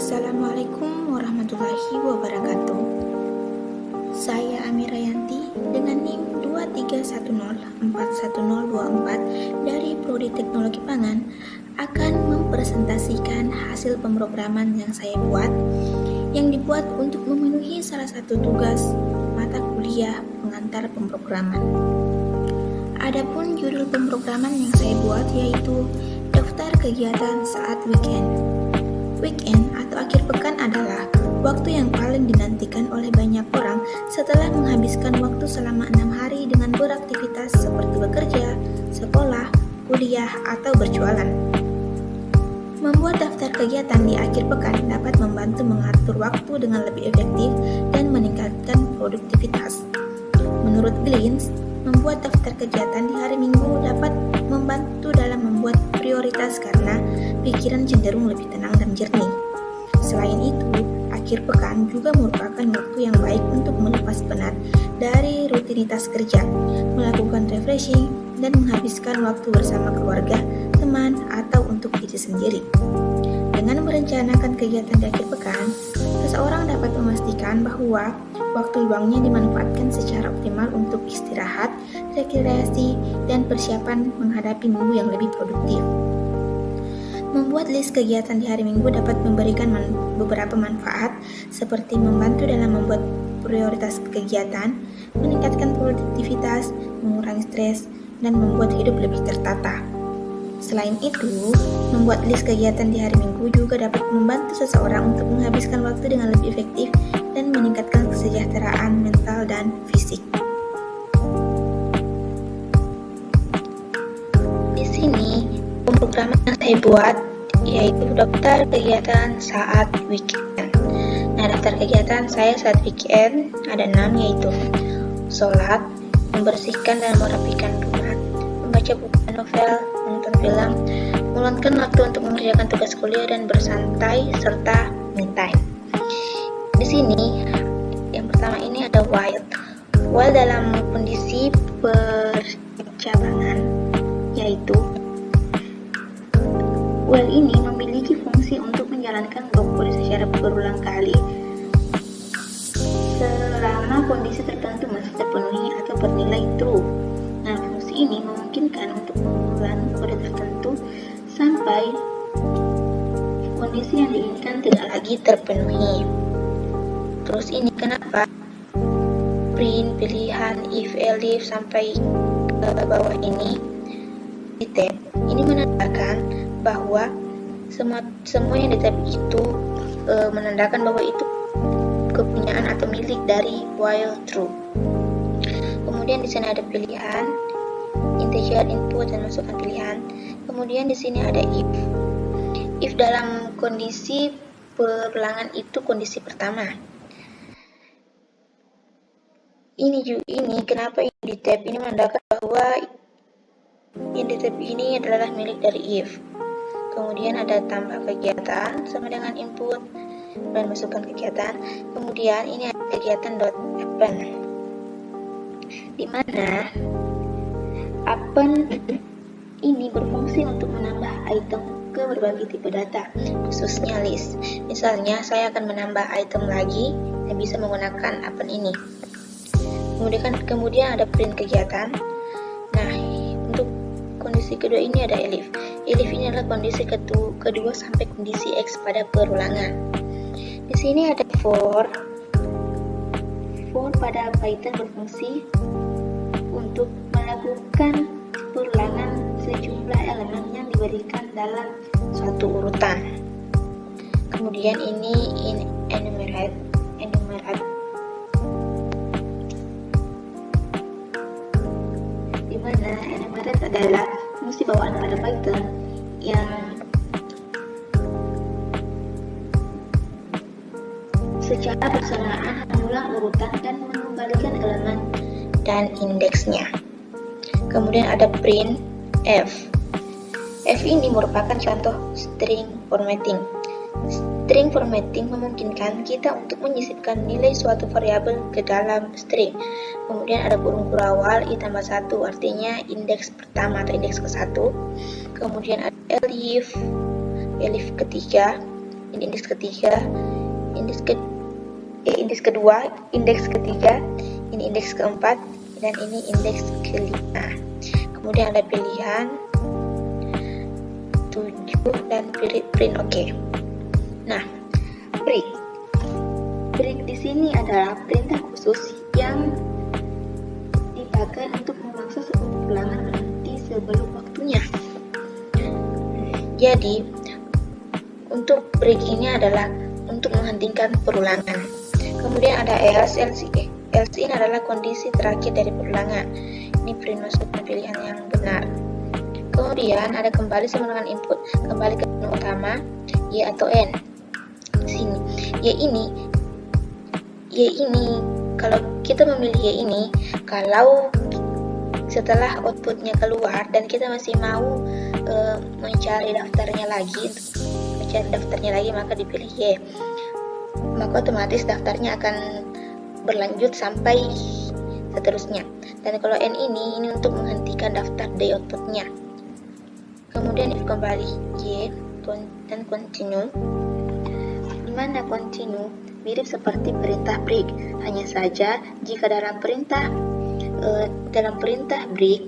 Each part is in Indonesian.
Assalamualaikum warahmatullahi wabarakatuh. Saya Amirayanti dengan NIM 23104124 dari Prodi Teknologi Pangan akan mempresentasikan hasil pemrograman yang saya buat yang dibuat untuk memenuhi salah satu tugas mata kuliah pengantar pemrograman. Adapun judul pemrograman yang saya buat yaitu daftar kegiatan saat weekend. Weekend atau akhir pekan adalah waktu yang paling dinantikan oleh banyak orang setelah menghabiskan waktu selama 6 hari dengan beraktivitas seperti bekerja, sekolah, kuliah, atau berjualan. Membuat daftar kegiatan di akhir pekan dapat membantu mengatur waktu dengan lebih efektif dan meningkatkan produktivitas. Menurut Glins, membuat daftar kegiatan di hari Minggu dapat membantu dalam membuat prioritas karena pikiran cenderung lebih tenang dan jernih. Selain itu, akhir pekan juga merupakan waktu yang baik untuk melepas penat dari rutinitas kerja, melakukan refreshing, dan menghabiskan waktu bersama keluarga, teman, atau untuk diri sendiri. Dengan merencanakan kegiatan di akhir pekan, seseorang dapat memastikan bahwa waktu luangnya dimanfaatkan secara optimal untuk istirahat, rekreasi, dan persiapan menghadapi minggu yang lebih produktif. Membuat list kegiatan di hari Minggu dapat memberikan beberapa manfaat seperti membantu dalam membuat prioritas kegiatan, meningkatkan produktivitas, mengurangi stres, dan membuat hidup lebih tertata. Selain itu, membuat list kegiatan di hari Minggu juga dapat membantu seseorang untuk menghabiskan waktu dengan lebih efektif dan meningkatkan kesejahteraan mental dan fisik. Di sini, pemrograman yang saya buat yaitu daftar kegiatan saat weekend. Nah, daftar kegiatan saya saat weekend ada 6, yaitu sholat, membersihkan dan merapikan rumah, membaca buku dan novel, menonton film, meluangkan waktu untuk mengerjakan tugas kuliah dan bersantai, serta me time. Di sini, yang pertama ini ada while. While dalam kondisi percabangan, yaitu while ini memiliki fungsi untuk menjalankan blok kode secara berulang kali selama kondisi tertentu masih terpenuhi atau bernilai true. Nah, fungsi ini memungkinkan untuk mengulang kode tertentu sampai kondisi yang diinginkan tidak lagi terpenuhi. Terus ini kenapa print pilihan if elif sampai ke bawah ini di tab ini menandakan bahwa semua yang di tab itu menandakan bahwa itu kepunyaan atau milik dari while true. Kemudian di sini ada pilihan integer input dan masukkan pilihan. Kemudian di sini ada if. If dalam kondisi perulangan itu kondisi pertama. Ini kenapa ini di tab ini menandakan bahwa yang di tab ini adalah milik dari if. Kemudian ada tambah kegiatan sama dengan input dan masukkan kegiatan. Kemudian ini ada kegiatan.append, di mana append ini berfungsi untuk menambah item ke berbagai tipe data, khususnya list. Misalnya saya akan menambah item lagi dan bisa menggunakan append ini. Kemudian ada print kegiatan. Nah, untuk kondisi kedua ini ada elif. Elif ini adalah kondisi kedua sampai kondisi X pada perulangan. Di sini ada for. For pada Python berfungsi untuk melakukan perulangan sejumlah elemen yang diberikan dalam suatu urutan. Kemudian ini enumerate. Di mana enumerate adalah fungsi bawaan pada Python yang secara bersamaan mengulang urutan dan mengembalikan elemen dan indeksnya. Kemudian ada print f. F ini merupakan contoh string formatting. String formatting memungkinkan kita untuk menyisipkan nilai suatu variabel ke dalam string. Kemudian ada kurung awal i tambah 1, artinya indeks pertama atau indeks ke-1. Kemudian ada elif ketiga, ini indeks ketiga, indeks kedua, indeks ketiga, ini indeks keempat, dan ini indeks kelima. Kemudian ada pilihan 7 dan print OK. Nah, break di sini adalah perintah khusus yang dipakai untuk memaksa sebuah ulangan berhenti sebelum waktunya. Jadi, untuk break ini adalah untuk menghentikan perulangan. Kemudian ada else in adalah kondisi terakhir dari perulangan. Ini print masukkan pilihan yang benar. Kemudian ada kembali sama dengan input, kembali ke menu utama, Y atau N. Sini, Y ini kalau kita memilih Y ini, kalau setelah outputnya keluar dan kita masih mau mencari daftarnya lagi, maka dipilih Y. Maka otomatis daftarnya akan berlanjut sampai seterusnya. Dan kalau N ini untuk menghentikan daftar dari outputnya. Kemudian if kembali Y dan continue, dimana continue mirip seperti perintah break, hanya saja jika dalam perintah break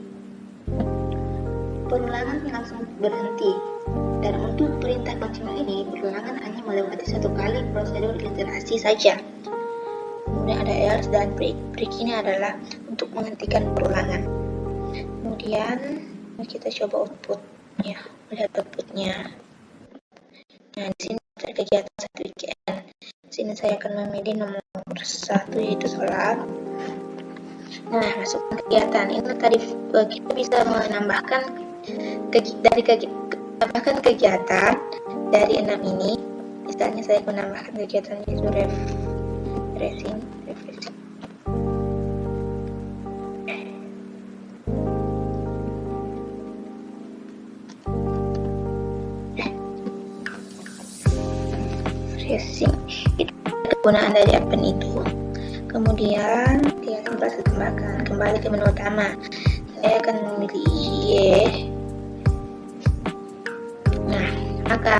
perulangan langsung berhenti, dan untuk perintah continue ini perulangan hanya melewati satu kali prosedur iterasi saja. Kemudian ada else dan break ini adalah untuk menghentikan perulangan. Kemudian kita coba outputnya, lihat outputnya. Nah, di sini ada kegiatan 1 weekend. Di sini saya akan memilih nomor 1, yaitu sholat. Nah, masukkan kegiatan. Ini tadi kita bisa menambahkan kegiatan dari 6 ini. Misalnya saya menambahkan kegiatan yaitu refreshing. Itu kegunaan dari appen itu. Kemudian dia akan saya tambahkan kembali ke menu utama. Saya akan memilih Y. Nah, maka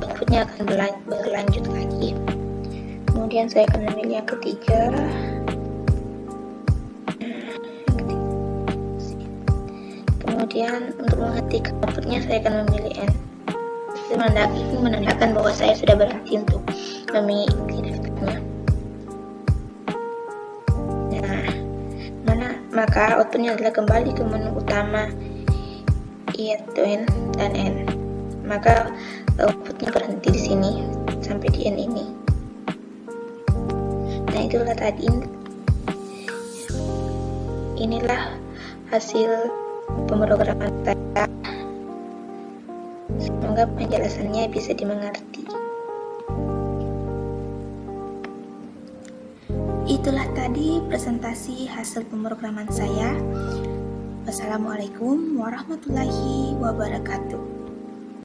outputnya akan berlanjut lagi. Kemudian saya akan memilih yang ketiga. Kemudian untuk menghentikan outputnya saya akan memilih N. Itu menandakan bahwa saya sudah berhasil untuk mengisi daftarnya. Nah, maka outputnya adalah kembali ke menu utama Y atau N dan N. Maka outputnya berhenti di sini sampai di N ini. Nah, itulah tadi. Inilah hasil pemrograman saya. Semoga penjelasannya bisa dimengerti. Itulah tadi presentasi hasil pemrograman saya. Wassalamualaikum warahmatullahi wabarakatuh.